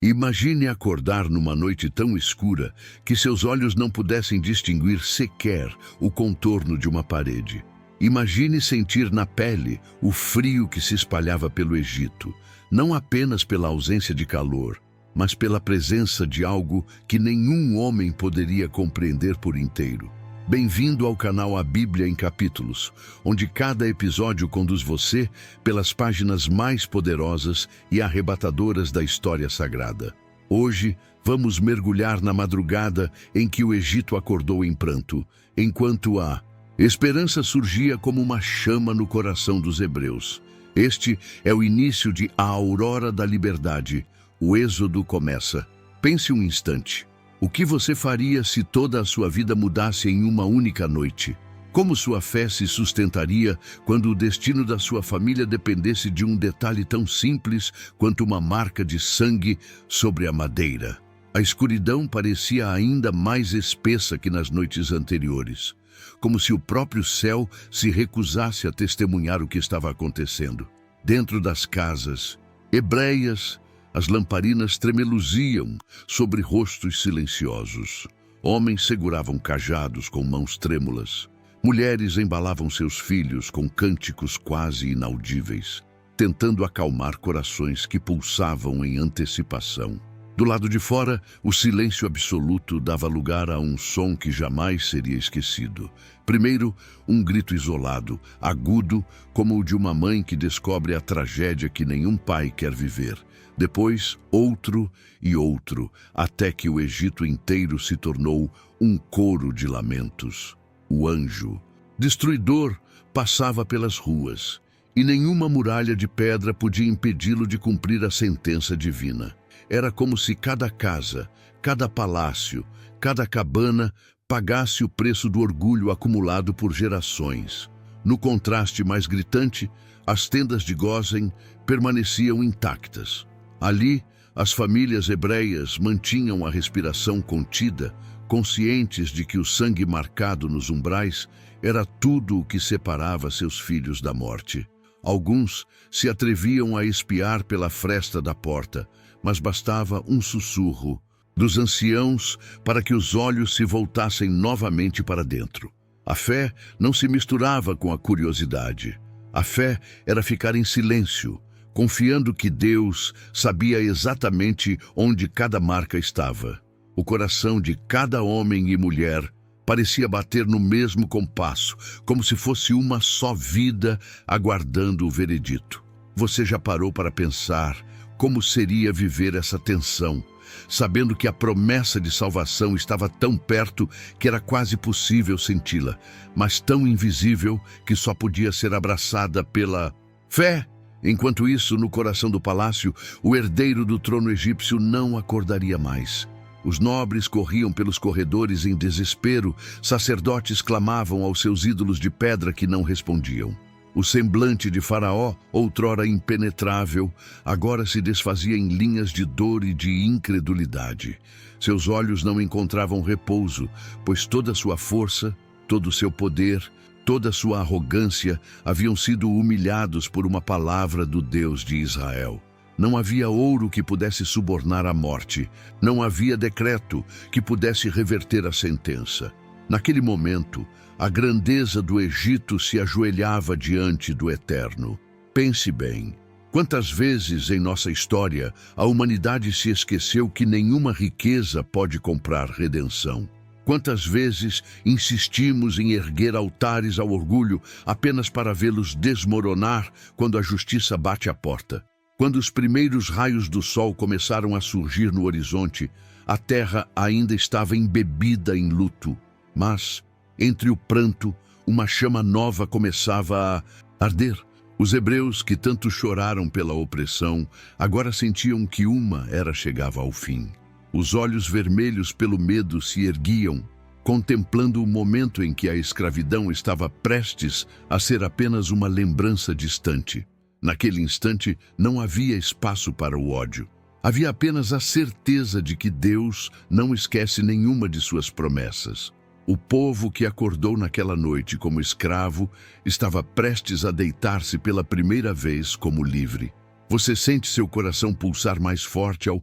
Imagine acordar numa noite tão escura que seus olhos não pudessem distinguir sequer o contorno de uma parede. Imagine sentir na pele o frio que se espalhava pelo Egito, não apenas pela ausência de calor, mas pela presença de algo que nenhum homem poderia compreender por inteiro. Bem-vindo ao canal A Bíblia em Capítulos, onde cada episódio conduz você pelas páginas mais poderosas e arrebatadoras da história sagrada. Hoje, vamos mergulhar na madrugada em que o Egito acordou em pranto, enquanto a esperança surgia como uma chama no coração dos hebreus. Este é o início de A Aurora da Liberdade. O êxodo começa. Pense um instante. O que você faria se toda a sua vida mudasse em uma única noite? Como sua fé se sustentaria quando o destino da sua família dependesse de um detalhe tão simples quanto uma marca de sangue sobre a madeira? A escuridão parecia ainda mais espessa que nas noites anteriores, como se o próprio céu se recusasse a testemunhar o que estava acontecendo. Dentro das casas hebreias, as lamparinas tremeluziam sobre rostos silenciosos. Homens seguravam cajados com mãos trêmulas. Mulheres embalavam seus filhos com cânticos quase inaudíveis, tentando acalmar corações que pulsavam em antecipação. Do lado de fora, o silêncio absoluto dava lugar a um som que jamais seria esquecido. Primeiro, um grito isolado, agudo, como o de uma mãe que descobre a tragédia que nenhum pai quer viver. Depois, outro e outro, até que o Egito inteiro se tornou um coro de lamentos. O anjo, destruidor, passava pelas ruas, e nenhuma muralha de pedra podia impedi-lo de cumprir a sentença divina. Era como se cada casa, cada palácio, cada cabana pagasse o preço do orgulho acumulado por gerações. No contraste mais gritante, as tendas de Gósen permaneciam intactas. Ali, as famílias hebreias mantinham a respiração contida, conscientes de que o sangue marcado nos umbrais era tudo o que separava seus filhos da morte. Alguns se atreviam a espiar pela fresta da porta, mas bastava um sussurro dos anciãos para que os olhos se voltassem novamente para dentro. A fé não se misturava com a curiosidade. A fé era ficar em silêncio, confiando que Deus sabia exatamente onde cada marca estava. O coração de cada homem e mulher parecia bater no mesmo compasso, como se fosse uma só vida aguardando o veredito. Você já parou para pensar como seria viver essa tensão, sabendo que a promessa de salvação estava tão perto que era quase possível senti-la, mas tão invisível que só podia ser abraçada pela fé? Enquanto isso, no coração do palácio, o herdeiro do trono egípcio não acordaria mais. Os nobres corriam pelos corredores em desespero, sacerdotes clamavam aos seus ídolos de pedra que não respondiam. O semblante de Faraó, outrora impenetrável, agora se desfazia em linhas de dor e de incredulidade. Seus olhos não encontravam repouso, pois toda sua força, todo o seu poder, toda sua arrogância haviam sido humilhados por uma palavra do Deus de Israel. Não havia ouro que pudesse subornar a morte. Não havia decreto que pudesse reverter a sentença. Naquele momento, a grandeza do Egito se ajoelhava diante do Eterno. Pense bem. Quantas vezes em nossa história a humanidade se esqueceu que nenhuma riqueza pode comprar redenção? Quantas vezes insistimos em erguer altares ao orgulho apenas para vê-los desmoronar quando a justiça bate à porta? Quando os primeiros raios do sol começaram a surgir no horizonte, a terra ainda estava embebida em luto. Mas, entre o pranto, uma chama nova começava a arder. Os hebreus que tanto choraram pela opressão, agora sentiam que uma era chegava ao fim. Os olhos vermelhos pelo medo se erguiam, contemplando o momento em que a escravidão estava prestes a ser apenas uma lembrança distante. Naquele instante, não havia espaço para o ódio. Havia apenas a certeza de que Deus não esquece nenhuma de suas promessas. O povo que acordou naquela noite como escravo estava prestes a deitar-se pela primeira vez como livre. Você sente seu coração pulsar mais forte ao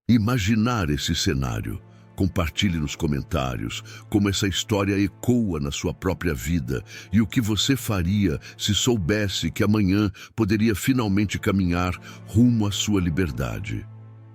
imaginar esse cenário. Compartilhe nos comentários como essa história ecoa na sua própria vida e o que você faria se soubesse que amanhã poderia finalmente caminhar rumo à sua liberdade.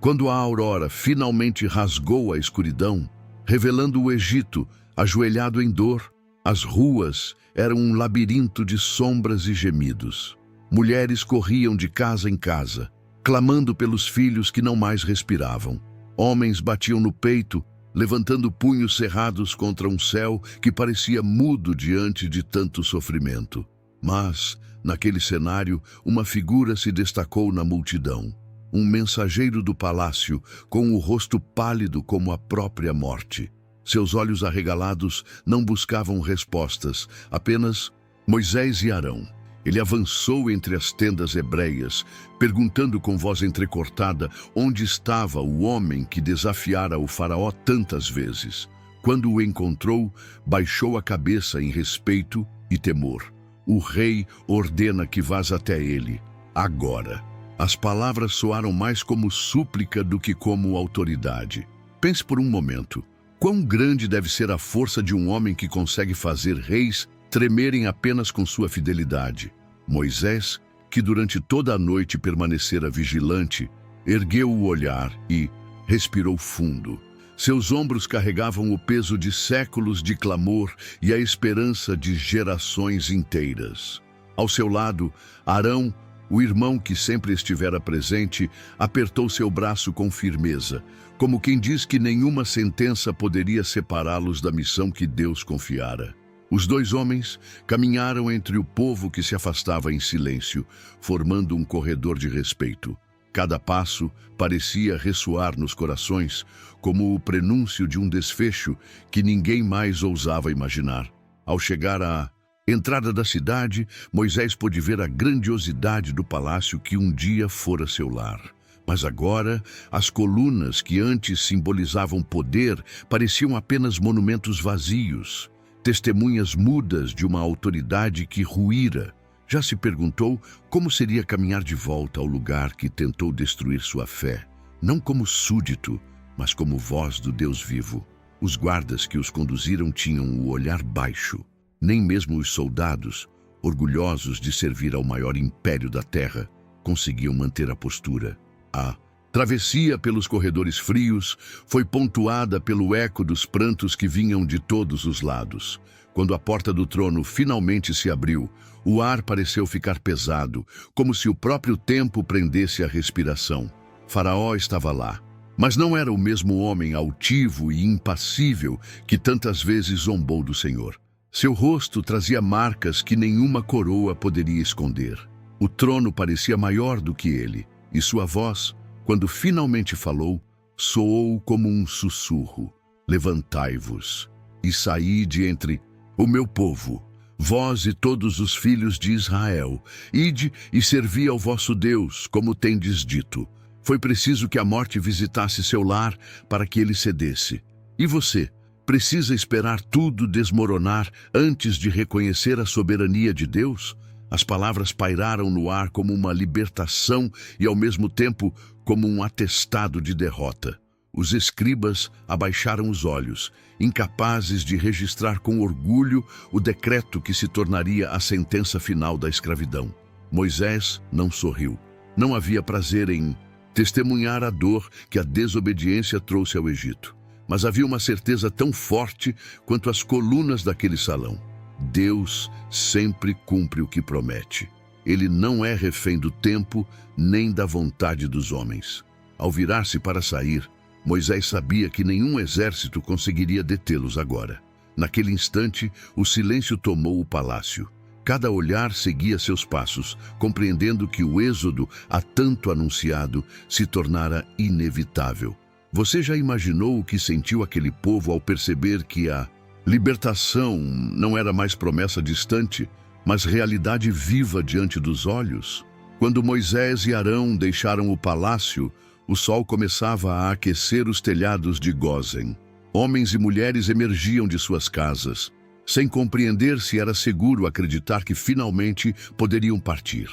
Quando a aurora finalmente rasgou a escuridão, revelando o Egito ajoelhado em dor, as ruas eram um labirinto de sombras e gemidos. Mulheres corriam de casa em casa, clamando pelos filhos que não mais respiravam. Homens batiam no peito, levantando punhos cerrados contra um céu que parecia mudo diante de tanto sofrimento. Mas, naquele cenário, uma figura se destacou na multidão. Um mensageiro do palácio, com o rosto pálido como a própria morte. Seus olhos arregalados não buscavam respostas, apenas Moisés e Arão. Ele avançou entre as tendas hebreias, perguntando com voz entrecortada onde estava o homem que desafiara o faraó tantas vezes. Quando o encontrou, baixou a cabeça em respeito e temor. O rei ordena que vás até ele, agora. As palavras soaram mais como súplica do que como autoridade. Pense por um momento. Quão grande deve ser a força de um homem que consegue fazer reis tremerem apenas com sua fidelidade. Moisés, que durante toda a noite permanecera vigilante, ergueu o olhar e respirou fundo. Seus ombros carregavam o peso de séculos de clamor e a esperança de gerações inteiras. Ao seu lado, Arão, o irmão que sempre estivera presente, apertou seu braço com firmeza, como quem diz que nenhuma sentença poderia separá-los da missão que Deus confiara. Os dois homens caminharam entre o povo que se afastava em silêncio, formando um corredor de respeito. Cada passo parecia ressoar nos corações, como o prenúncio de um desfecho que ninguém mais ousava imaginar. Ao chegar à entrada da cidade, Moisés pôde ver a grandiosidade do palácio que um dia fora seu lar. Mas agora, as colunas que antes simbolizavam poder pareciam apenas monumentos vazios, testemunhas mudas de uma autoridade que ruíra. Já se perguntou como seria caminhar de volta ao lugar que tentou destruir sua fé, não como súdito, mas como voz do Deus vivo. Os guardas que os conduziram tinham o olhar baixo. Nem mesmo os soldados, orgulhosos de servir ao maior império da terra, conseguiam manter a postura. A travessia pelos corredores frios foi pontuada pelo eco dos prantos que vinham de todos os lados. Quando a porta do trono finalmente se abriu, o ar pareceu ficar pesado, como se o próprio tempo prendesse a respiração. Faraó estava lá, mas não era o mesmo homem altivo e impassível que tantas vezes zombou do Senhor. Seu rosto trazia marcas que nenhuma coroa poderia esconder. O trono parecia maior do que ele, e sua voz, quando finalmente falou, soou como um sussurro. Levantai-vos e saí de entre o meu povo, vós e todos os filhos de Israel. Ide e servi ao vosso Deus, como tendes dito. Foi preciso que a morte visitasse seu lar para que ele cedesse. E você, precisa esperar tudo desmoronar antes de reconhecer a soberania de Deus? As palavras pairaram no ar como uma libertação e, ao mesmo tempo, como um atestado de derrota. Os escribas abaixaram os olhos, incapazes de registrar com orgulho o decreto que se tornaria a sentença final da escravidão. Moisés não sorriu. Não havia prazer em testemunhar a dor que a desobediência trouxe ao Egito. Mas havia uma certeza tão forte quanto as colunas daquele salão. Deus sempre cumpre o que promete. Ele não é refém do tempo nem da vontade dos homens. Ao virar-se para sair, Moisés sabia que nenhum exército conseguiria detê-los agora. Naquele instante, o silêncio tomou o palácio. Cada olhar seguia seus passos, compreendendo que o êxodo, há tanto anunciado, se tornara inevitável. Você já imaginou o que sentiu aquele povo ao perceber que a libertação não era mais promessa distante, mas realidade viva diante dos olhos? Quando Moisés e Arão deixaram o palácio, o sol começava a aquecer os telhados de Gósen. Homens e mulheres emergiam de suas casas, sem compreender se era seguro acreditar que finalmente poderiam partir.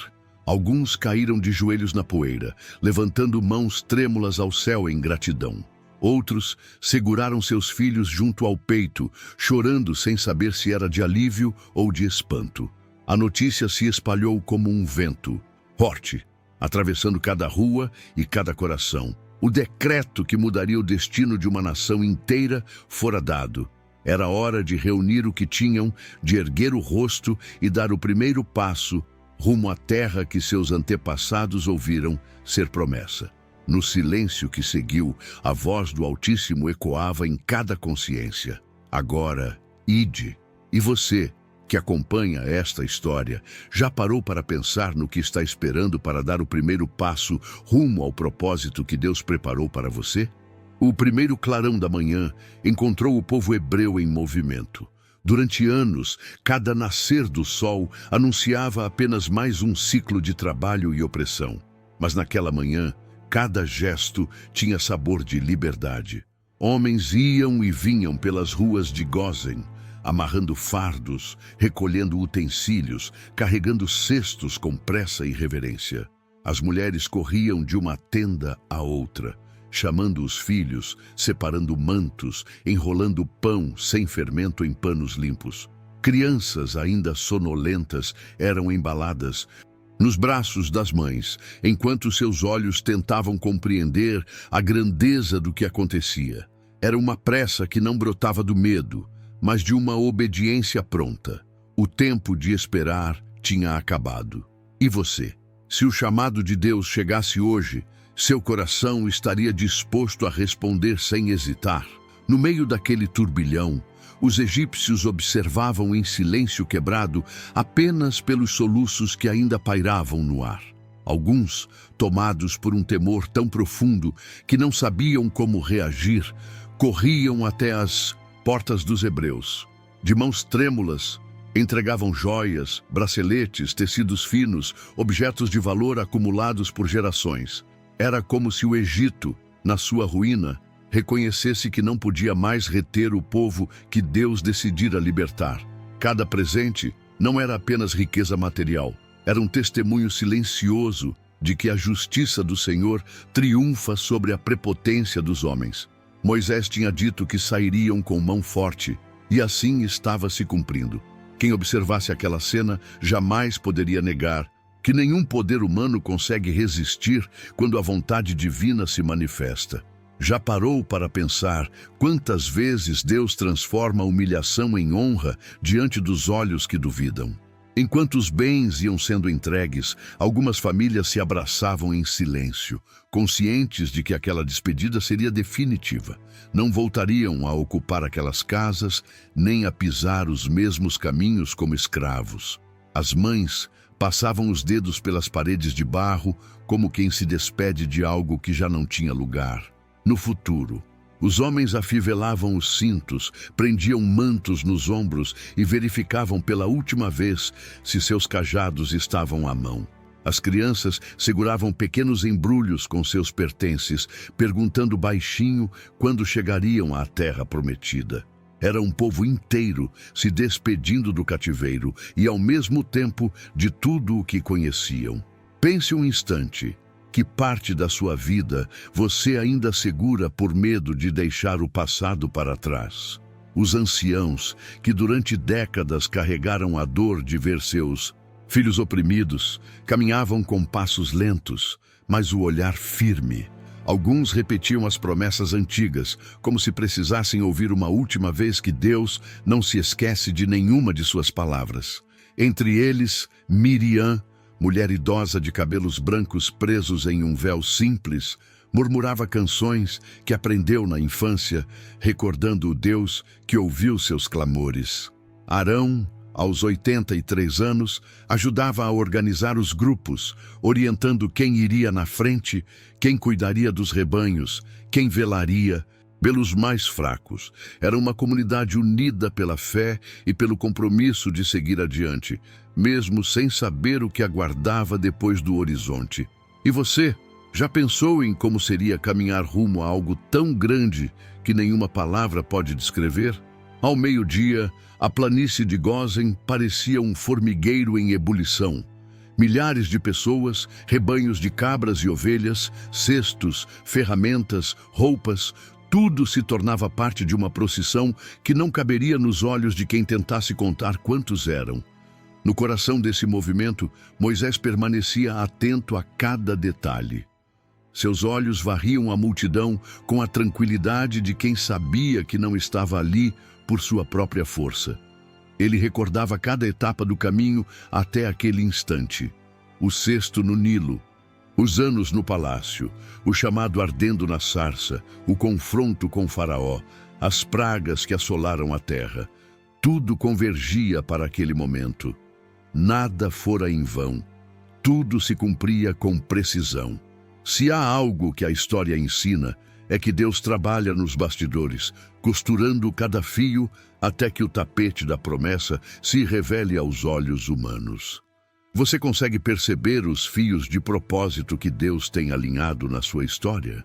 Alguns caíram de joelhos na poeira, levantando mãos trêmulas ao céu em gratidão. Outros seguraram seus filhos junto ao peito, chorando sem saber se era de alívio ou de espanto. A notícia se espalhou como um vento, forte, atravessando cada rua e cada coração. O decreto que mudaria o destino de uma nação inteira fora dado. Era hora de reunir o que tinham, de erguer o rosto e dar o primeiro passo rumo à terra que seus antepassados ouviram ser promessa. No silêncio que seguiu, a voz do Altíssimo ecoava em cada consciência. Agora, ide. E você, que acompanha esta história, já parou para pensar no que está esperando para dar o primeiro passo rumo ao propósito que Deus preparou para você? O primeiro clarão da manhã encontrou o povo hebreu em movimento. Durante anos, cada nascer do sol anunciava apenas mais um ciclo de trabalho e opressão. Mas naquela manhã, cada gesto tinha sabor de liberdade. Homens iam e vinham pelas ruas de Gósen, amarrando fardos, recolhendo utensílios, carregando cestos com pressa e reverência. As mulheres corriam de uma tenda à outra, chamando os filhos, separando mantos, enrolando pão sem fermento em panos limpos. Crianças ainda sonolentas eram embaladas nos braços das mães, enquanto seus olhos tentavam compreender a grandeza do que acontecia. Era uma pressa que não brotava do medo, mas de uma obediência pronta. O tempo de esperar tinha acabado. E você? Se o chamado de Deus chegasse hoje, seu coração estaria disposto a responder sem hesitar. No meio daquele turbilhão, os egípcios observavam em silêncio quebrado apenas pelos soluços que ainda pairavam no ar. Alguns, tomados por um temor tão profundo que não sabiam como reagir, corriam até as portas dos hebreus. De mãos trêmulas, entregavam joias, braceletes, tecidos finos, objetos de valor acumulados por gerações. Era como se o Egito, na sua ruína, reconhecesse que não podia mais reter o povo que Deus decidira libertar. Cada presente não era apenas riqueza material, era um testemunho silencioso de que a justiça do Senhor triunfa sobre a prepotência dos homens. Moisés tinha dito que sairiam com mão forte, e assim estava se cumprindo. Quem observasse aquela cena jamais poderia negar que nenhum poder humano consegue resistir quando a vontade divina se manifesta. Já parou para pensar quantas vezes Deus transforma a humilhação em honra diante dos olhos que duvidam? Enquanto os bens iam sendo entregues, algumas famílias se abraçavam em silêncio, conscientes de que aquela despedida seria definitiva. Não voltariam a ocupar aquelas casas, nem a pisar os mesmos caminhos como escravos. As mães passavam os dedos pelas paredes de barro, como quem se despede de algo que já não tinha lugar. No futuro, os homens afivelavam os cintos, prendiam mantos nos ombros e verificavam pela última vez se seus cajados estavam à mão. As crianças seguravam pequenos embrulhos com seus pertences, perguntando baixinho quando chegariam à terra prometida. Era um povo inteiro se despedindo do cativeiro e, ao mesmo tempo, de tudo o que conheciam. Pense um instante. Que parte da sua vida você ainda segura por medo de deixar o passado para trás? Os anciãos, que durante décadas carregaram a dor de ver seus filhos oprimidos, caminhavam com passos lentos, mas o olhar firme. Alguns repetiam as promessas antigas, como se precisassem ouvir uma última vez que Deus não se esquece de nenhuma de suas palavras. Entre eles, Miriam, mulher idosa de cabelos brancos presos em um véu simples, murmurava canções que aprendeu na infância, recordando o Deus que ouviu seus clamores. Arão, aos 83 anos, ajudava a organizar os grupos, orientando quem iria na frente, quem cuidaria dos rebanhos, quem velaria pelos mais fracos. Era uma comunidade unida pela fé e pelo compromisso de seguir adiante, mesmo sem saber o que aguardava depois do horizonte. E você, já pensou em como seria caminhar rumo a algo tão grande que nenhuma palavra pode descrever? Ao meio-dia, a planície de Gósen parecia um formigueiro em ebulição. Milhares de pessoas, rebanhos de cabras e ovelhas, cestos, ferramentas, roupas, tudo se tornava parte de uma procissão que não caberia nos olhos de quem tentasse contar quantos eram. No coração desse movimento, Moisés permanecia atento a cada detalhe. Seus olhos varriam a multidão com a tranquilidade de quem sabia que não estava ali por sua própria força. Ele recordava cada etapa do caminho até aquele instante. O cesto no Nilo, os anos no palácio, o chamado ardendo na sarça, o confronto com Faraó, as pragas que assolaram a terra. Tudo convergia para aquele momento. Nada fora em vão. Tudo se cumpria com precisão. Se há algo que a história ensina, é que Deus trabalha nos bastidores, costurando cada fio até que o tapete da promessa se revele aos olhos humanos. Você consegue perceber os fios de propósito que Deus tem alinhado na sua história?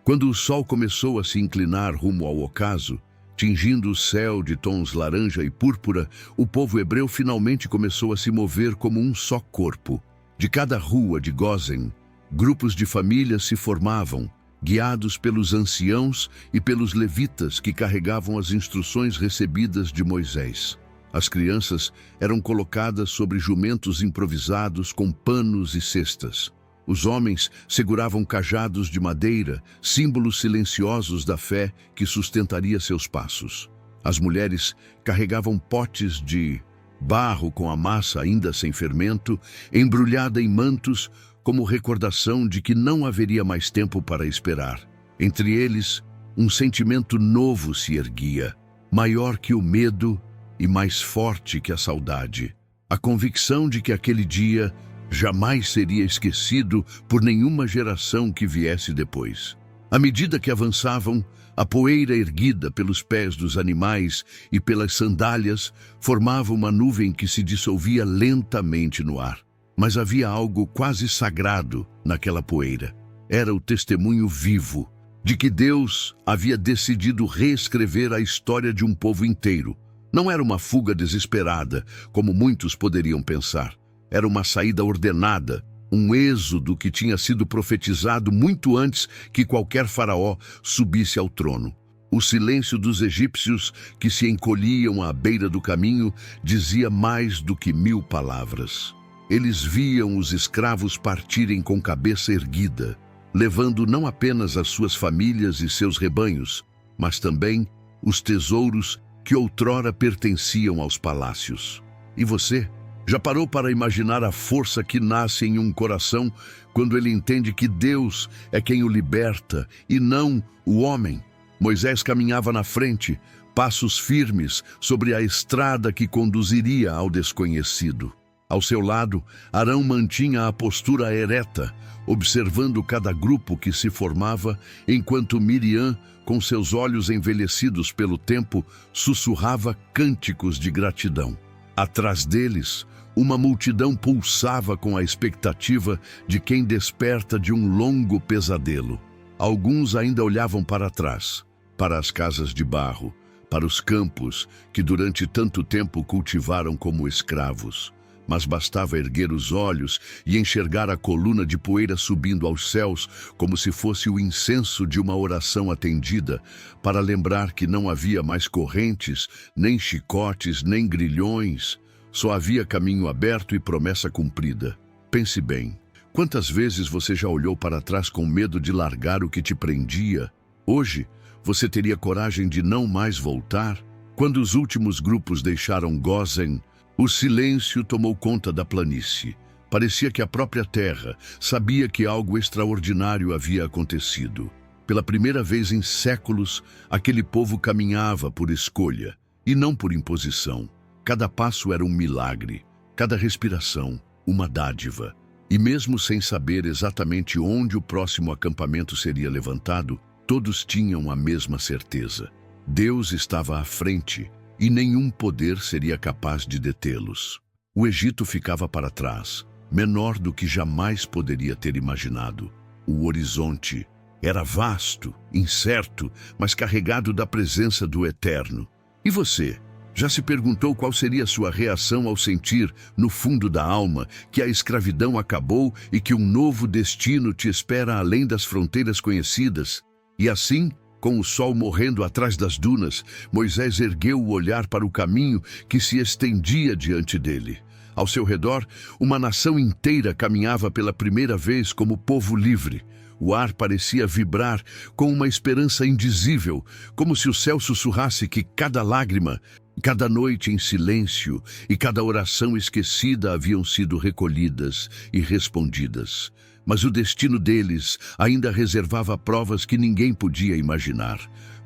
Quando o sol começou a se inclinar rumo ao ocaso, tingindo o céu de tons laranja e púrpura, o povo hebreu finalmente começou a se mover como um só corpo. De cada rua de Gósen, grupos de famílias se formavam, guiados pelos anciãos e pelos levitas que carregavam as instruções recebidas de Moisés. As crianças eram colocadas sobre jumentos improvisados com panos e cestas. Os homens seguravam cajados de madeira, símbolos silenciosos da fé que sustentaria seus passos. As mulheres carregavam potes de barro com a massa ainda sem fermento, embrulhada em mantos, como recordação de que não haveria mais tempo para esperar. Entre eles, um sentimento novo se erguia, maior que o medo e mais forte que a saudade. A convicção de que aquele dia jamais seria esquecido por nenhuma geração que viesse depois. À medida que avançavam, a poeira erguida pelos pés dos animais e pelas sandálias formava uma nuvem que se dissolvia lentamente no ar. Mas havia algo quase sagrado naquela poeira. Era o testemunho vivo de que Deus havia decidido reescrever a história de um povo inteiro. Não era uma fuga desesperada, como muitos poderiam pensar. Era uma saída ordenada, um êxodo que tinha sido profetizado muito antes que qualquer faraó subisse ao trono. O silêncio dos egípcios que se encolhiam à beira do caminho dizia mais do que 1000 palavras. Eles viam os escravos partirem com cabeça erguida, levando não apenas as suas famílias e seus rebanhos, mas também os tesouros que outrora pertenciam aos palácios. E você? Já parou para imaginar a força que nasce em um coração quando ele entende que Deus é quem o liberta e não o homem? Moisés caminhava na frente, passos firmes sobre a estrada que conduziria ao desconhecido. Ao seu lado, Arão mantinha a postura ereta, observando cada grupo que se formava, enquanto Miriam, com seus olhos envelhecidos pelo tempo, sussurrava cânticos de gratidão. Atrás deles, uma multidão pulsava com a expectativa de quem desperta de um longo pesadelo. Alguns ainda olhavam para trás, para as casas de barro, para os campos que durante tanto tempo cultivaram como escravos. Mas bastava erguer os olhos e enxergar a coluna de poeira subindo aos céus como se fosse o incenso de uma oração atendida, para lembrar que não havia mais correntes, nem chicotes, nem grilhões. Só havia caminho aberto e promessa cumprida. Pense bem, quantas vezes você já olhou para trás com medo de largar o que te prendia? Hoje, você teria coragem de não mais voltar? Quando os últimos grupos deixaram Gósen, o silêncio tomou conta da planície. Parecia que a própria terra sabia que algo extraordinário havia acontecido. Pela primeira vez em séculos, aquele povo caminhava por escolha e não por imposição. Cada passo era um milagre, cada respiração, uma dádiva. E mesmo sem saber exatamente onde o próximo acampamento seria levantado, todos tinham a mesma certeza. Deus estava à frente e nenhum poder seria capaz de detê-los. O Egito ficava para trás, menor do que jamais poderia ter imaginado. O horizonte era vasto, incerto, mas carregado da presença do Eterno. E você? Já se perguntou qual seria sua reação ao sentir, no fundo da alma, que a escravidão acabou e que um novo destino te espera além das fronteiras conhecidas? E assim, com o sol morrendo atrás das dunas, Moisés ergueu o olhar para o caminho que se estendia diante dele. Ao seu redor, uma nação inteira caminhava pela primeira vez como povo livre. O ar parecia vibrar com uma esperança indizível, como se o céu sussurrasse que cada lágrima, cada noite em silêncio e cada oração esquecida haviam sido recolhidas e respondidas. Mas o destino deles ainda reservava provas que ninguém podia imaginar,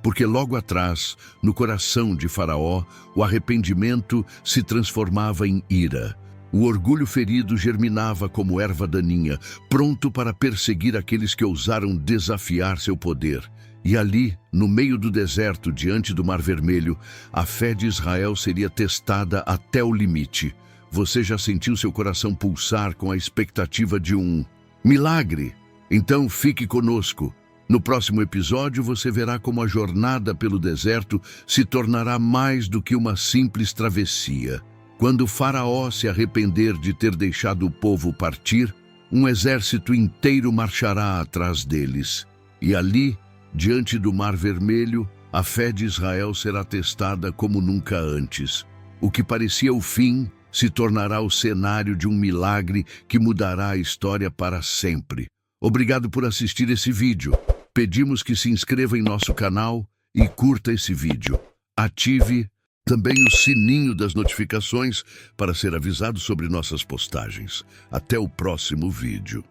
porque logo atrás, no coração de Faraó, o arrependimento se transformava em ira. O orgulho ferido germinava como erva daninha, pronto para perseguir aqueles que ousaram desafiar seu poder. E ali, no meio do deserto, diante do Mar Vermelho, a fé de Israel seria testada até o limite. Você já sentiu seu coração pulsar com a expectativa de um milagre? Então fique conosco. No próximo episódio você verá como a jornada pelo deserto se tornará mais do que uma simples travessia. Quando Faraó se arrepender de ter deixado o povo partir, um exército inteiro marchará atrás deles. E ali, diante do Mar Vermelho, a fé de Israel será testada como nunca antes. O que parecia o fim se tornará o cenário de um milagre que mudará a história para sempre. Obrigado por assistir esse vídeo. Pedimos que se inscreva em nosso canal e curta esse vídeo. Ative também o sininho das notificações para ser avisado sobre nossas postagens. Até o próximo vídeo.